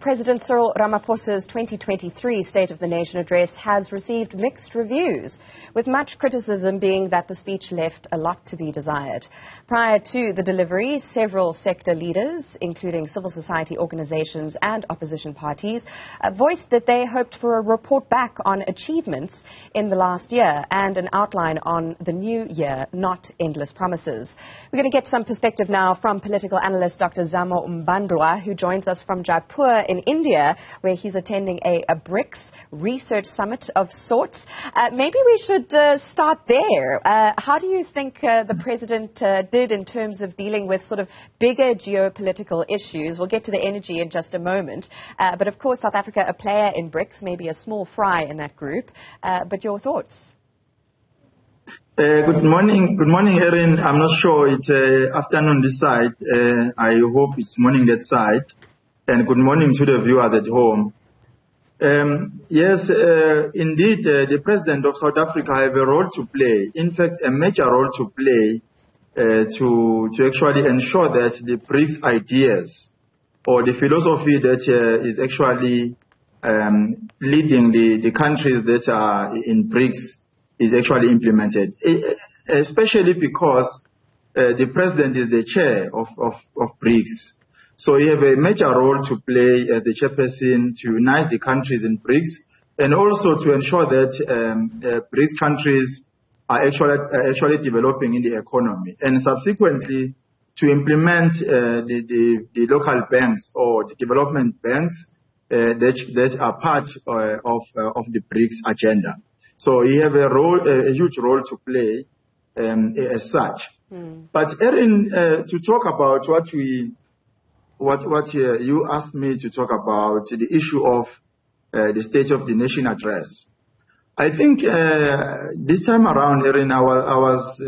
President Cyril Ramaphosa's 2023 State of the Nation address has received mixed reviews, with much criticism being that the speech left a lot to be desired. Prior to the delivery, several sector leaders, including civil society organizations and opposition parties, voiced that they hoped for a report back on achievements in the last year and an outline on the new year, not endless promises. We're going to get some perspective now from political analyst Dr. Zamo Mbandlwa, who joins us from Jaipur in India, where he's attending a BRICS research summit of sorts. Maybe we should start there. How do you think the president did in terms of dealing with sort of bigger geopolitical issues? We'll get to the energy in just a moment. But of course, South Africa, a player in BRICS, maybe a small fry in that group. But your thoughts? Good morning, Erin. I'm not sure it's afternoon this side. I hope it's morning that side. And good morning to the viewers at home. Yes, indeed, the President of South Africa has a role to play. In fact, a major role to play to actually ensure that the BRICS ideas or the philosophy that is actually leading the countries that are in BRICS is actually implemented, especially because the President is the chair of BRICS. So he has a major role to play as the chairperson to unite the countries in BRICS and also to ensure that BRICS countries are actually developing in the economy and subsequently to implement the local banks or the development banks that are part of the BRICS agenda. So he has a huge role to play as such. But Erin, to talk about what you asked me to talk about, the issue of the State of the Nation address. I think this time around, Erin, I was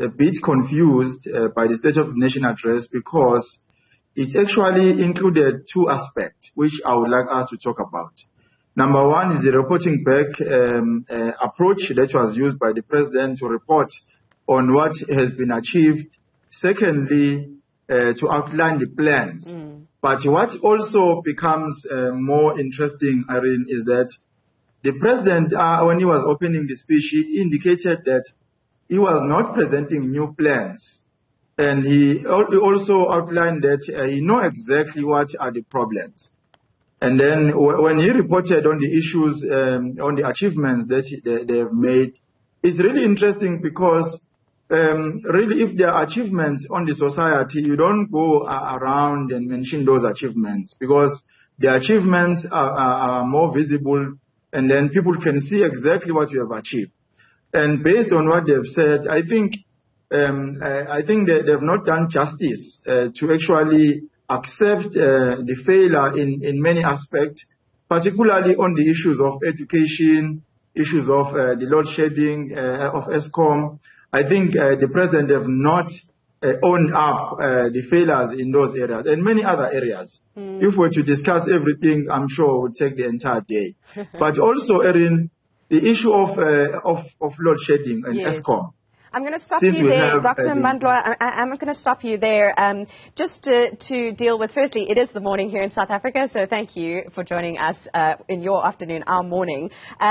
a bit confused by the State of the Nation address because it actually included two aspects which I would like us to talk about. Number one is the reporting back approach that was used by the President to report on what has been achieved. Secondly, to outline the plans. But what also becomes more interesting, Irene, is that the President, when he was opening the speech, he indicated that he was not presenting new plans. And he also outlined that he knows exactly what are the problems. And then when he reported on the issues, on the achievements that they have made, it's really interesting because really, if there are achievements on the society, you don't go around and mention those achievements because the achievements are more visible and then people can see exactly what you have achieved. And based on what they've said, I think that they've not done justice to actually accept the failure in many aspects, particularly on the issues of education, issues of the load shedding of ESCOM. I think the President have not owned up the failures in those areas and many other areas. If we were to discuss everything, I'm sure it would take the entire day. But also, Erin, the issue of load shedding and ESCOM. I'm going to stop you there, Dr. Mbandlwa. I'm going to stop you there just to deal with, firstly, it is the morning here in South Africa, so thank you for joining us in your afternoon, our morning.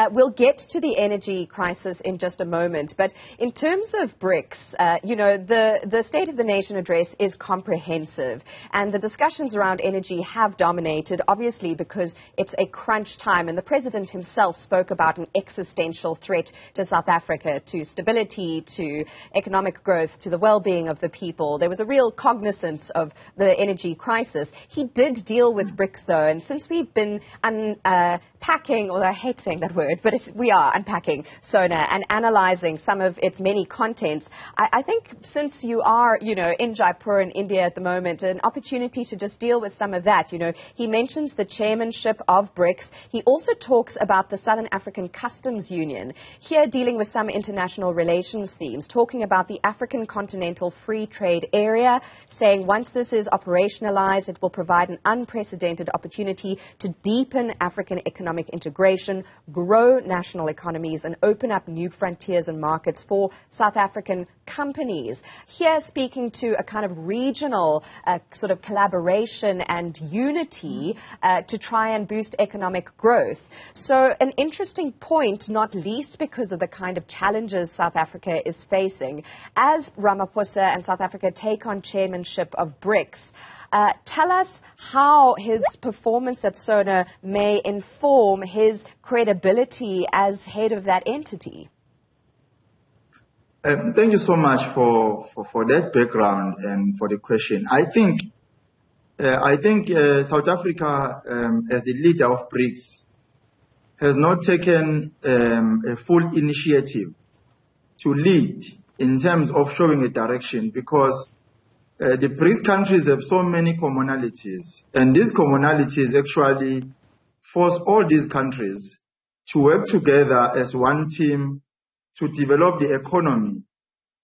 We'll get to the energy crisis in just a moment, but in terms of BRICS, you know, the State of the Nation address is comprehensive, and the discussions around energy have dominated, obviously, because it's a crunch time, and the President himself spoke about an existential threat to South Africa, to stability, to economic growth, to the well-being of the people. There was a real cognizance of the energy crisis. He did deal with BRICS, though, and since we've been unpacking, although I hate saying that word, but we are unpacking Sona and analyzing some of its many contents, I think since you are, you know, in Jaipur in India at the moment, an opportunity to just deal with some of that. You know, he mentions the chairmanship of BRICS. He also talks about the Southern African Customs Union, here dealing with some international relations themes. times, talking about the African Continental Free Trade Area, saying once this is operationalized, it will provide an unprecedented opportunity to deepen African economic integration, grow national economies, and open up new frontiers and markets for South African companies. Here, speaking to a kind of regional sort of collaboration and unity to try and boost economic growth. So an interesting point, not least because of the kind of challenges South Africa is facing. As Ramaphosa and South Africa take on chairmanship of BRICS, tell us how his performance at Sona may inform his credibility as head of that entity. Thank you so much for that background and for the question. I think South Africa, as the leader of BRICS, has not taken a full initiative to lead in terms of showing a direction, because the BRICS countries have so many commonalities, and these commonalities actually force all these countries to work together as one team to develop the economy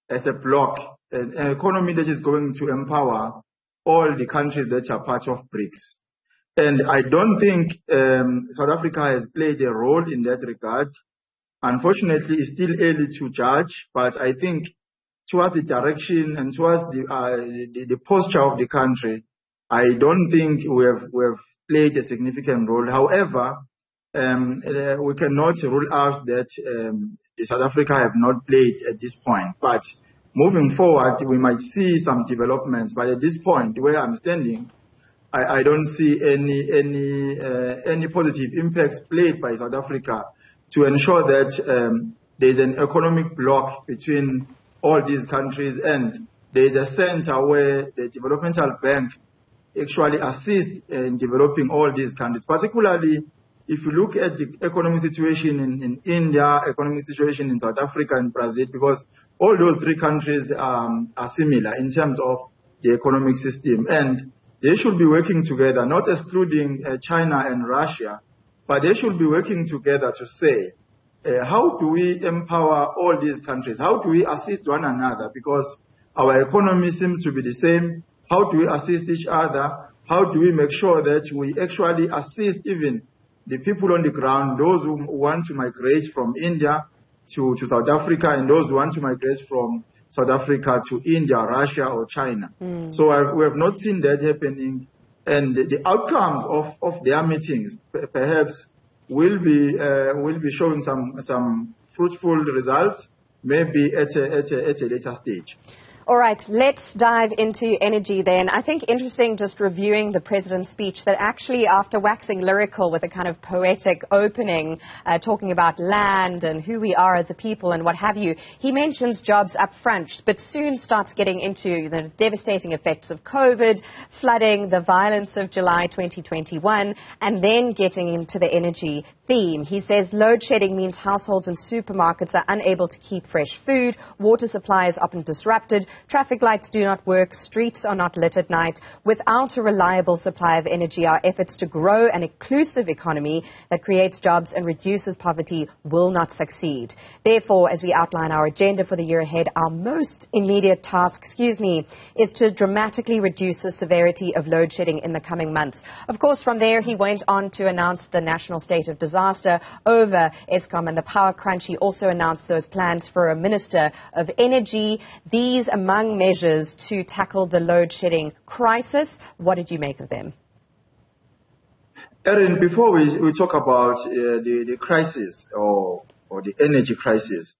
as a bloc, an economy that is going to empower all the countries that are part of BRICS. And I don't think South Africa has played a role in that regard. Unfortunately, it's still early to judge, but I think towards the direction and towards the posture of the country, I don't think we have played a significant role. However, we cannot rule out that South Africa have not played at this point. But moving forward, we might see some developments. But at this point, where I'm standing, I don't see any positive impacts played by South Africa to ensure that there's an economic bloc between all these countries, and there's a center where the developmental bank actually assists in developing all these countries, particularly if you look at the economic situation in India, economic situation in South Africa and Brazil, because all those three countries are similar in terms of the economic system, and they should be working together, not excluding China and Russia, but they should be working together to say, how do we empower all these countries? How do we assist one another? Because our economy seems to be the same. How do we assist each other? How do we make sure that we actually assist even the people on the ground, those who want to migrate from India to South Africa, and those who want to migrate from South Africa to India, Russia, or China. So we have not seen that happening. And the outcomes of their meetings perhaps will be showing some fruitful results, maybe at a later stage. All right, let's dive into energy then. I think interesting just reviewing the president's speech that actually after waxing lyrical with a kind of poetic opening, talking about land and who we are as a people and what have you, he mentions jobs up front, but soon starts getting into the devastating effects of COVID, flooding, the violence of July 2021, and then getting into the energy theme. He says load shedding means households and supermarkets are unable to keep fresh food, water supply is often disrupted, traffic lights do not work, streets are not lit at night. Without a reliable supply of energy, our efforts to grow an inclusive economy that creates jobs and reduces poverty will not succeed. Therefore, as we outline our agenda for the year ahead, our most immediate task, is to dramatically reduce the severity of load shedding in the coming months. Of course, from there, he went on to announce the national state of disaster over Eskom and the power crunch. He also announced those plans for a minister of energy. These among measures to tackle the load shedding crisis. What did you make of them? Erin, before we talk about the crisis or the energy crisis,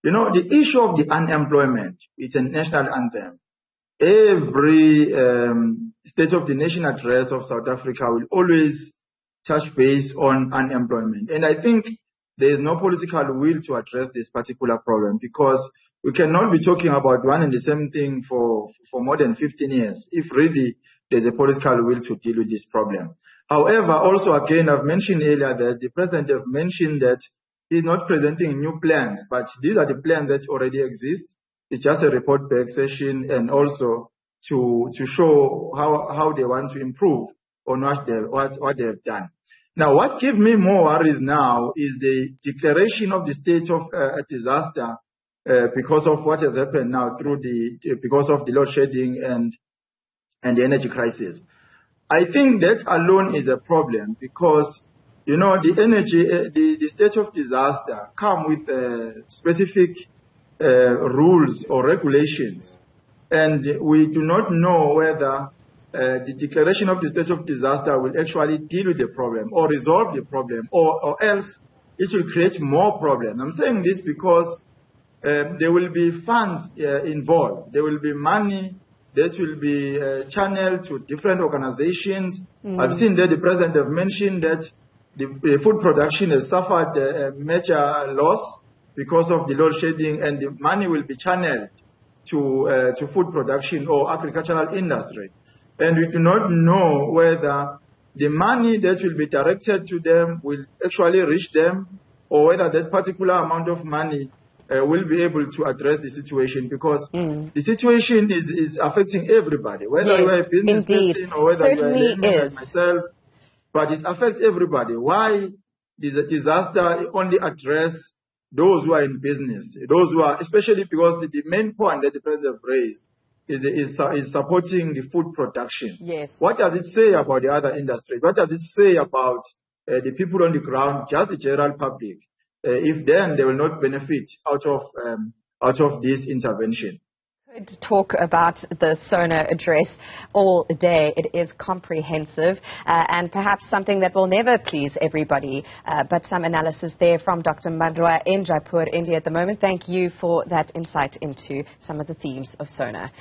the issue of the unemployment is a national anthem. Every State of the Nation address of South Africa will always touch base on unemployment. And I think there is no political will to address this particular problem, because we cannot be talking about one and the same thing for more than 15 years if really there's a political will to deal with this problem. However, also again, I've mentioned earlier that the president have mentioned that he's not presenting new plans, but these are the plans that already exist. It's just a report back session, and also to show how they want to improve on what they have done. Now, what gives me more worries now is the declaration of the state of a disaster because of what has happened now because of the load shedding and the energy crisis. I think that alone is a problem because, you know, the state of disaster come with specific rules or regulations, and we do not know whether the declaration of the state of disaster will actually deal with the problem or resolve the problem, or else it will create more problems. I'm saying this because there will be funds involved. There will be money that will be channeled to different organizations. I've seen that the president have mentioned that the food production has suffered a major loss because of the load shedding, and the money will be channeled to food production or agricultural industry. And we do not know whether the money that will be directed to them will actually reach them, or whether that particular amount of money will be able to address the situation, because the situation is affecting everybody, whether you are a business person or whether you are a layman like myself, but it affects everybody. Why the disaster only address those who are in business, those who are, especially because the main point that the president raised is supporting the food production. Yes. What does it say about the other industries? What does it say about the people on the ground, just the general public? If then they will not benefit out of this intervention. Could talk about the Sona address all day. It is comprehensive and perhaps something that will never please everybody, but some analysis there from Dr. Mbandlwa in Jaipur, India at the moment. Thank you for that insight into some of the themes of Sona.